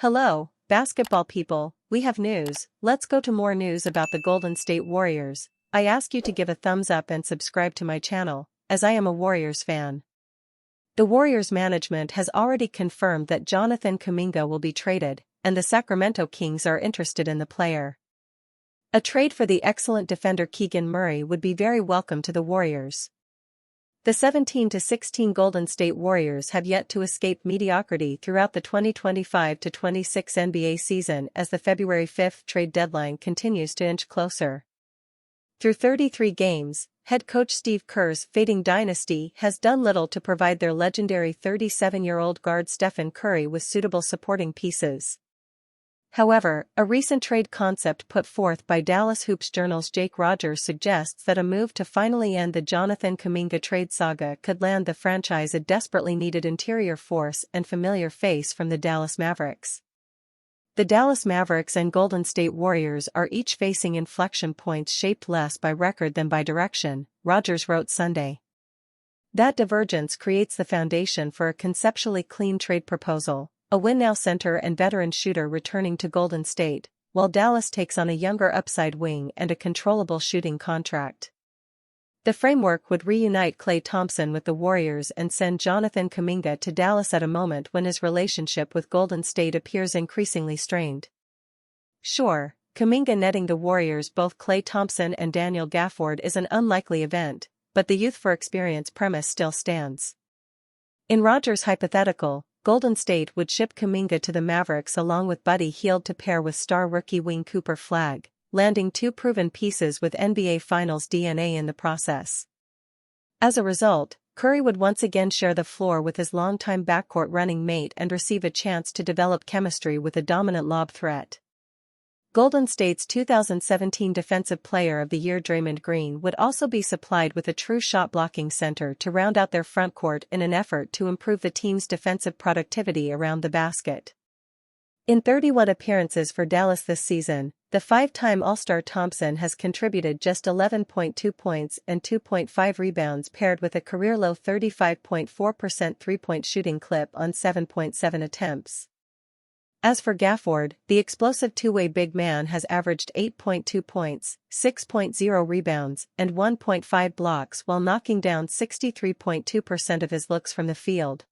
Hello, basketball people, we have news. Let's go to more news about the Golden State Warriors. I ask you to give a thumbs up and subscribe to my channel, as I am a Warriors fan. The Warriors management has already confirmed that Jonathan Kuminga will be traded, and the Sacramento Kings are interested in the player. A trade for the excellent defender Keegan Murray would be very welcome to the Warriors. The 17-16 Golden State Warriors have yet to escape mediocrity throughout the 2025-26 NBA season as the February 5 trade deadline continues to inch closer. Through 33 games, head coach Steve Kerr's fading dynasty has done little to provide their legendary 37-year-old guard Stephen Curry with suitable supporting pieces. However, a recent trade concept put forth by Dallas Hoops Journal's Jake Rogers suggests that a move to finally end the Jonathan Kuminga trade saga could land the franchise a desperately needed interior force and familiar face from the Dallas Mavericks. The Dallas Mavericks and Golden State Warriors are each facing inflection points shaped less by record than by direction, Rogers wrote Sunday. That divergence creates the foundation for a conceptually clean trade proposal. A win-now center and veteran shooter returning to Golden State, while Dallas takes on a younger upside wing and a controllable shooting contract. The framework would reunite Klay Thompson with the Warriors and send Jonathan Kuminga to Dallas at a moment when his relationship with Golden State appears increasingly strained. Sure, Kuminga netting the Warriors both Klay Thompson and Daniel Gafford is an unlikely event, but the youth for experience premise still stands. In Rogers' hypothetical, Golden State would ship Kuminga to the Mavericks along with Buddy Hield to pair with star rookie wing Cooper Flagg, landing two proven pieces with NBA Finals DNA in the process. As a result, Curry would once again share the floor with his longtime backcourt running mate and receive a chance to develop chemistry with a dominant lob threat. Golden State's 2017 Defensive Player of the Year Draymond Green would also be supplied with a true shot-blocking center to round out their frontcourt in an effort to improve the team's defensive productivity around the basket. In 31 appearances for Dallas this season, the five-time All-Star Thompson has contributed just 11.2 points and 2.5 rebounds paired with a career-low 35.4% three-point shooting clip on 7.7 attempts. As for Gafford, the explosive two-way big man has averaged 8.2 points, 6.0 rebounds, and 1.5 blocks while knocking down 63.2% of his looks from the field.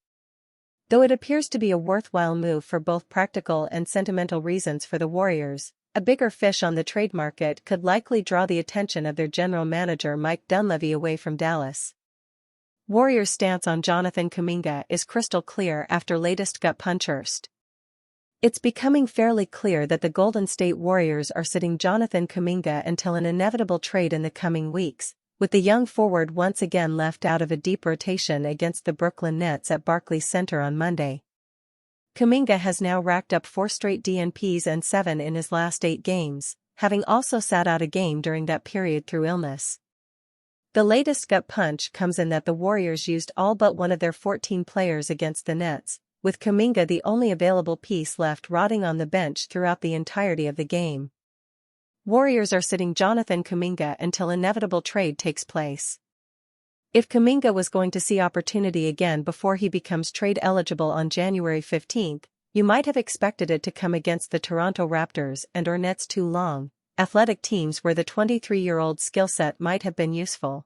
Though it appears to be a worthwhile move for both practical and sentimental reasons for the Warriors, a bigger fish on the trade market could likely draw the attention of their general manager Mike Dunleavy away from Dallas. Warriors' stance on Jonathan Kuminga is crystal clear after latest gut punchers. It's becoming fairly clear that the Golden State Warriors are sitting Jonathan Kuminga until an inevitable trade in the coming weeks, with the young forward once again left out of a deep rotation against the Brooklyn Nets at Barclays Center on Monday. Kuminga has now racked up 4 straight DNPs and 7 in his last 8 games, having also sat out a game during that period through illness. The latest gut punch comes in that the Warriors used all but one of their 14 players against the Nets, with Kuminga the only available piece left rotting on the bench throughout the entirety of the game. Warriors are sitting Jonathan Kuminga until inevitable trade takes place. If Kuminga was going to see opportunity again before he becomes trade eligible on January 15, you might have expected it to come against the Toronto Raptors and/or Nets too long, athletic teams where the 23-year-old skill set might have been useful.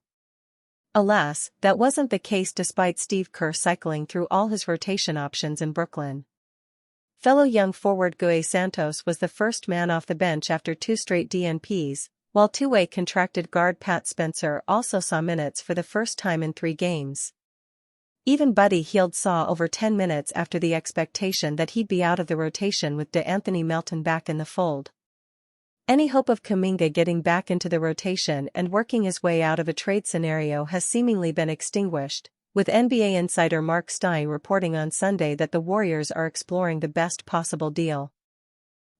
Alas, that wasn't the case despite Steve Kerr cycling through all his rotation options in Brooklyn. Fellow young forward Guy Santos was the first man off the bench after 2 straight DNPs, while two-way contracted guard Pat Spencer also saw minutes for the first time in 3 games. Even Buddy Hield saw over 10 minutes after the expectation that he'd be out of the rotation with DeAnthony Melton back in the fold. Any hope of Kuminga getting back into the rotation and working his way out of a trade scenario has seemingly been extinguished, with NBA insider Mark Stein reporting on Sunday that the Warriors are exploring the best possible deal.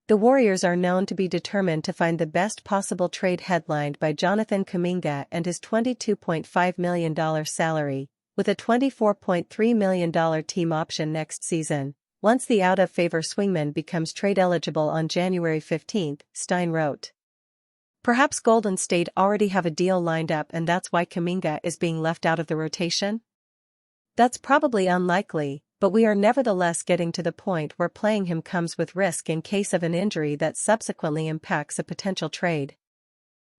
The Warriors are known to be determined to find the best possible trade headlined by Jonathan Kuminga and his $22.5 million salary, with a $24.3 million team option next season, once the out-of-favor swingman becomes trade eligible on January 15, Stein wrote. Perhaps Golden State already have a deal lined up and that's why Kuminga is being left out of the rotation? That's probably unlikely, but we are nevertheless getting to the point where playing him comes with risk in case of an injury that subsequently impacts a potential trade.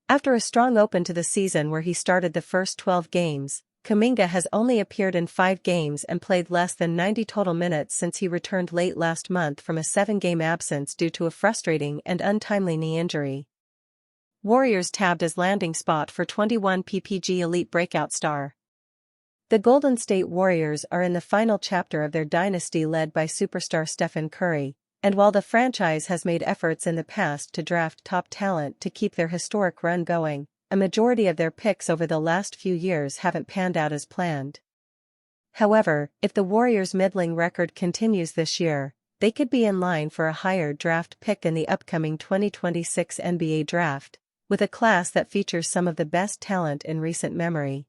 After a strong open to the season where he started the first 12 games, Kuminga has only appeared in 5 games and played less than 90 total minutes since he returned late last month from a 7-game absence due to a frustrating and untimely knee injury. Warriors tabbed as landing spot for 21 ppg elite breakout star. The Golden State Warriors are in the final chapter of their dynasty led by superstar Stephen Curry, and while the franchise has made efforts in the past to draft top talent to keep their historic run going, a majority of their picks over the last few years haven't panned out as planned. However, if the Warriors' middling record continues this year, they could be in line for a higher draft pick in the upcoming 2026 NBA draft, with a class that features some of the best talent in recent memory.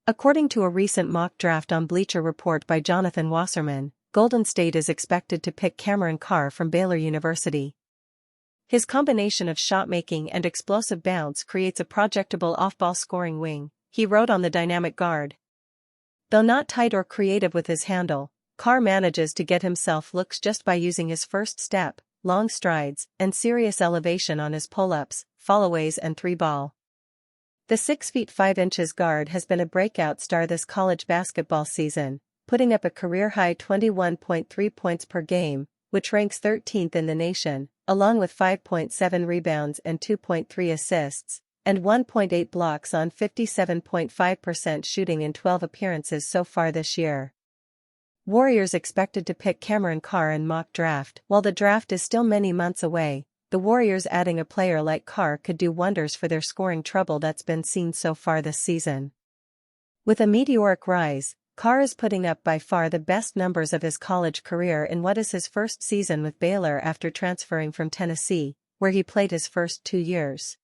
According to a recent mock draft on Bleacher Report by Jonathan Wasserman, Golden State is expected to pick Cameron Carr from Baylor University. His combination of shot-making and explosive bounce creates a projectable off-ball scoring wing, he wrote on the dynamic guard. Though not tight or creative with his handle, Carr manages to get himself looks just by using his first step, long strides, and serious elevation on his pull-ups, followaways and 3-ball. The 6 feet 5 inches guard has been a breakout star this college basketball season, putting up a career-high 21.3 points per game, which ranks 13th in the nation, along with 5.7 rebounds and 2.3 assists, and 1.8 blocks on 57.5% shooting in 12 appearances so far this year. Warriors expected to pick Cameron Carr in mock draft. While the draft is still many months away, the Warriors adding a player like Carr could do wonders for their scoring trouble that's been seen so far this season. With a meteoric rise, Carr is putting up by far the best numbers of his college career in what is his first season with Baylor after transferring from Tennessee, where he played his first 2 years.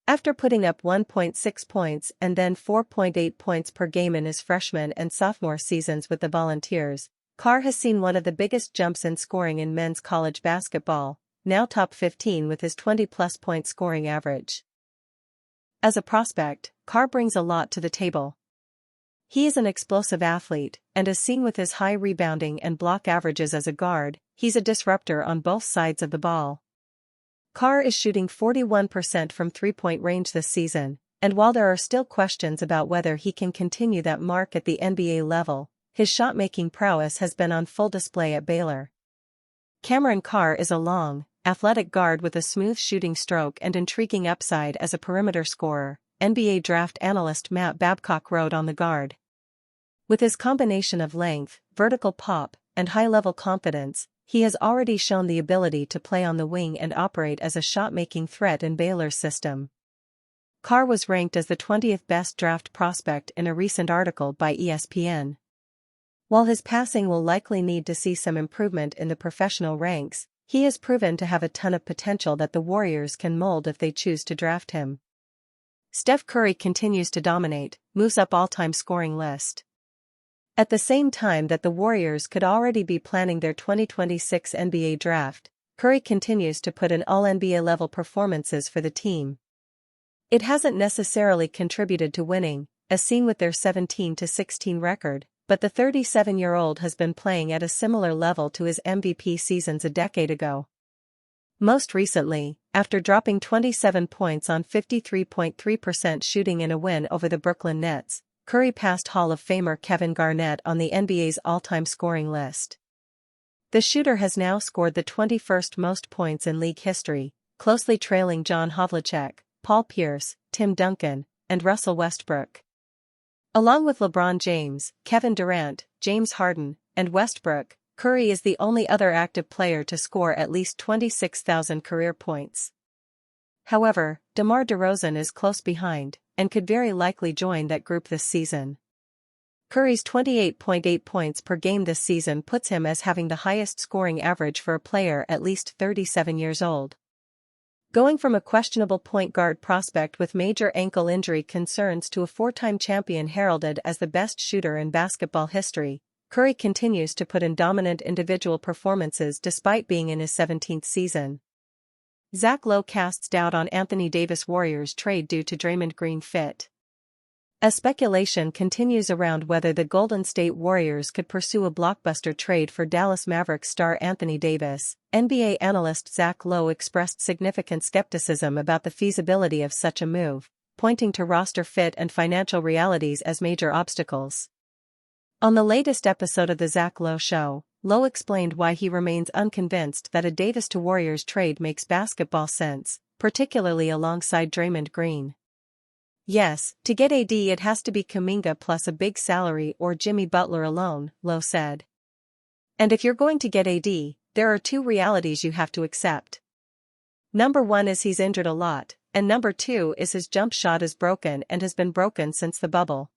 After putting up 1.6 points and then 4.8 points per game in his freshman and sophomore seasons with the Volunteers, Carr has seen one of the biggest jumps in scoring in men's college basketball, now top 15 with his 20-plus point scoring average. As a prospect, Carr brings a lot to the table. He is an explosive athlete, and as seen with his high rebounding and block averages as a guard, he's a disruptor on both sides of the ball. Carr is shooting 41% from three-point range this season, and while there are still questions about whether he can continue that mark at the NBA level, his shot-making prowess has been on full display at Baylor. Cameron Carr is a long, athletic guard with a smooth shooting stroke and intriguing upside as a perimeter scorer, NBA draft analyst Matt Babcock wrote on the guard. With his combination of length, vertical pop, and high-level confidence, he has already shown the ability to play on the wing and operate as a shot-making threat in Baylor's system. Carr was ranked as the 20th best draft prospect in a recent article by ESPN. While his passing will likely need to see some improvement in the professional ranks, he has proven to have a ton of potential that the Warriors can mold if they choose to draft him. Steph Curry continues to dominate, moves up all-time scoring list. At the same time that the Warriors could already be planning their 2026 NBA draft, Curry continues to put in all-NBA level performances for the team. It hasn't necessarily contributed to winning, as seen with their 17-16 record, but the 37-year-old has been playing at a similar level to his MVP seasons a decade ago. Most recently, after dropping 27 points on 53.3% shooting in a win over the Brooklyn Nets, Curry passed Hall of Famer Kevin Garnett on the NBA's all-time scoring list. The shooter has now scored the 21st most points in league history, closely trailing John Havlicek, Paul Pierce, Tim Duncan, and Russell Westbrook. Along with LeBron James, Kevin Durant, James Harden, and Westbrook, Curry is the only other active player to score at least 26,000 career points. However, DeMar DeRozan is close behind, and could very likely join that group this season. Curry's 28.8 points per game this season puts him as having the highest scoring average for a player at least 37 years old. Going from a questionable point guard prospect with major ankle injury concerns to a four-time champion heralded as the best shooter in basketball history, Curry continues to put in dominant individual performances despite being in his 17th season. Zach Lowe casts doubt on Anthony Davis Warriors trade due to Draymond Green fit. As speculation continues around whether the Golden State Warriors could pursue a blockbuster trade for Dallas Mavericks star Anthony Davis, NBA analyst Zach Lowe expressed significant skepticism about the feasibility of such a move, pointing to roster fit and financial realities as major obstacles. On the latest episode of The Zach Lowe Show, Lowe explained why he remains unconvinced that a Davis to Warriors trade makes basketball sense, particularly alongside Draymond Green. "Yes, to get AD it has to be Kuminga plus a big salary or Jimmy Butler alone," Lowe said. "And if you're going to get AD, there are two realities you have to accept. Number one is he's injured a lot, and number two is his jump shot is broken and has been broken since the bubble.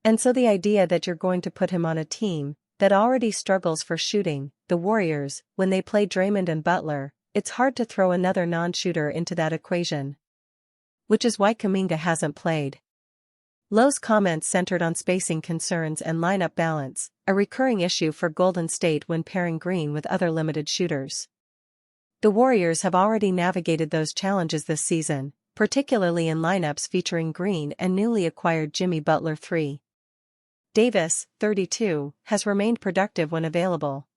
And so the idea that you're going to put him on a team that already struggles for shooting, the Warriors, when they play Draymond and Butler, it's hard to throw another non-shooter into that equation. Which is why Kuminga hasn't played." Lowe's comments centered on spacing concerns and lineup balance, a recurring issue for Golden State when pairing Green with other limited shooters. The Warriors have already navigated those challenges this season, particularly in lineups featuring Green and newly acquired Jimmy Butler III. Davis, 32, has remained productive when available.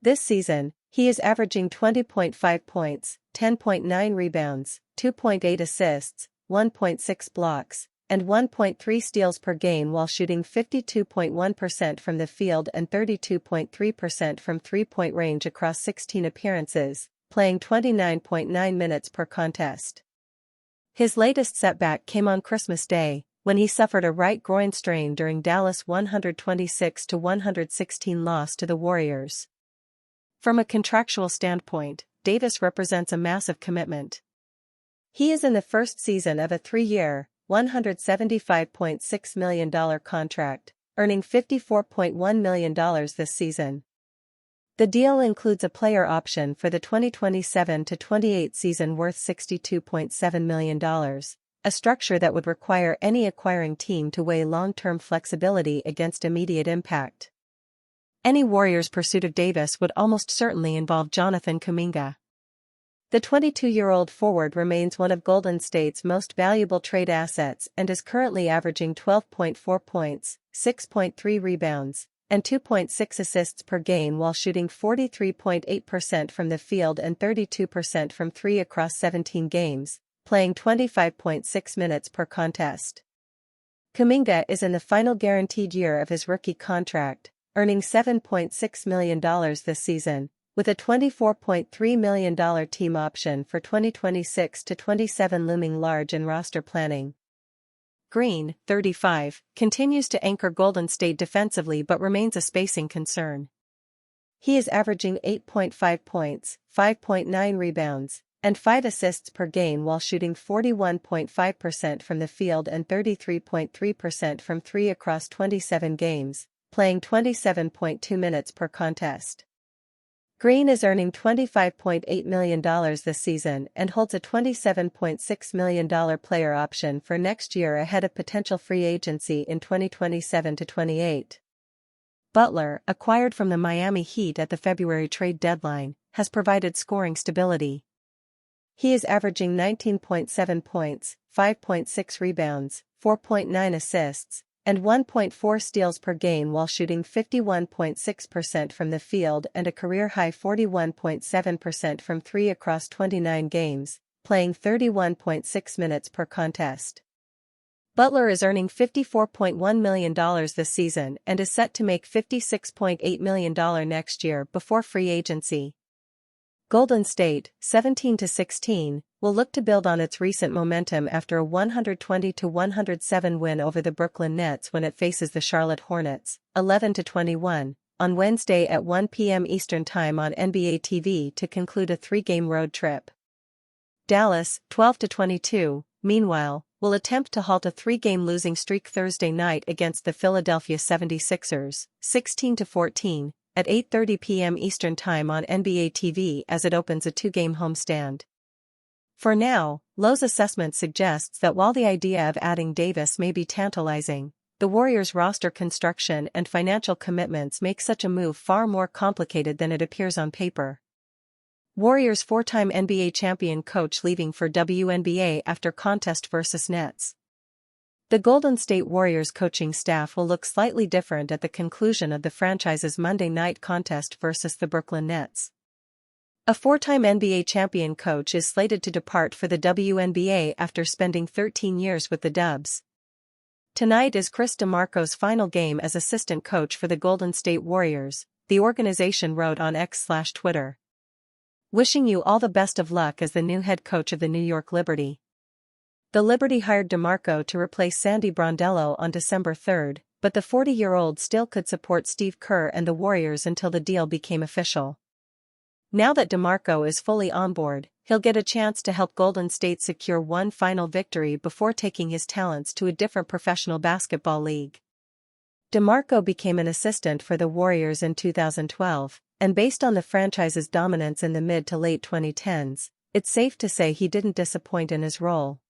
This season, he is averaging 20.5 points, 10.9 rebounds, 2.8 assists, 1.6 blocks, and 1.3 steals per game while shooting 52.1% from the field and 32.3% from three-point range across 16 appearances, playing 29.9 minutes per contest. His latest setback came on Christmas Day, when he suffered a right groin strain during Dallas' 126-116 loss to the Warriors. From a contractual standpoint, Davis represents a massive commitment. He is in the first season of a 3-year, $175.6 million contract, earning $54.1 million this season. The deal includes a player option for the 2027-28 season worth $62.7 million, a structure that would require any acquiring team to weigh long-term flexibility against immediate impact. Any Warriors' pursuit of Davis would almost certainly involve Jonathan Kuminga. The 22-year-old forward remains one of Golden State's most valuable trade assets and is currently averaging 12.4 points, 6.3 rebounds, and 2.6 assists per game while shooting 43.8% from the field and 32% from three across 17 games, playing 25.6 minutes per contest. Kuminga is in the final guaranteed year of his rookie contract, earning $7.6 million this season, with a $24.3 million team option for 2026-27 looming large in roster planning. Green, 35, continues to anchor Golden State defensively but remains a spacing concern. He is averaging 8.5 points, 5.9 rebounds, and 5 assists per game while shooting 41.5% from the field and 33.3% from three across 27 games, playing 27.2 minutes per contest. Green is earning $25.8 million this season and holds a $27.6 million player option for next year ahead of potential free agency in 2027-28. Butler, acquired from the Miami Heat at the February trade deadline, has provided scoring stability. He is averaging 19.7 points, 5.6 rebounds, 4.9 assists, and 1.4 steals per game while shooting 51.6% from the field and a career-high 41.7% from three across 29 games, playing 31.6 minutes per contest. Butler is earning $54.1 million this season and is set to make $56.8 million next year before free agency. Golden State, 17-16, will look to build on its recent momentum after a 120-107 win over the Brooklyn Nets when it faces the Charlotte Hornets, 11-21, on Wednesday at 1 p.m. Eastern Time on NBA TV to conclude a 3-game road trip. Dallas, 12-22, meanwhile, will attempt to halt a 3-game losing streak Thursday night against the Philadelphia 76ers, 16-14, at 8:30 p.m. Eastern Time on NBA TV as it opens a 2-game homestand. For now, Lowe's assessment suggests that while the idea of adding Davis may be tantalizing, the Warriors' roster construction and financial commitments make such a move far more complicated than it appears on paper. Warriors 4-time NBA champion coach leaving for WNBA after contest versus Nets. The Golden State Warriors coaching staff will look slightly different at the conclusion of the franchise's Monday night contest versus the Brooklyn Nets. A four-time NBA champion coach is slated to depart for the WNBA after spending 13 years with the Dubs. Tonight is Chris DeMarco's final game as assistant coach for the Golden State Warriors, the organization wrote on X/Twitter. Wishing you all the best of luck as the new head coach of the New York Liberty. The Liberty hired DeMarco to replace Sandy Brondello on December 3, but the 40-year-old still could support Steve Kerr and the Warriors until the deal became official. Now that DeMarco is fully on board, he'll get a chance to help Golden State secure one final victory before taking his talents to a different professional basketball league. DeMarco became an assistant for the Warriors in 2012, and based on the franchise's dominance in the mid to late 2010s, it's safe to say he didn't disappoint in his role.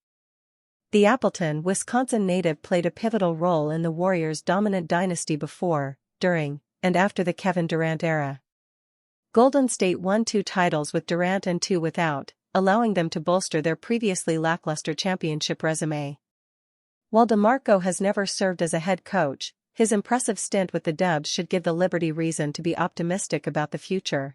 The Appleton, Wisconsin native played a pivotal role in the Warriors' dominant dynasty before, during, and after the Kevin Durant era. Golden State won 2 titles with Durant and 2 without, allowing them to bolster their previously lackluster championship resume. While DeMarco has never served as a head coach, his impressive stint with the Dubs should give the Liberty reason to be optimistic about the future.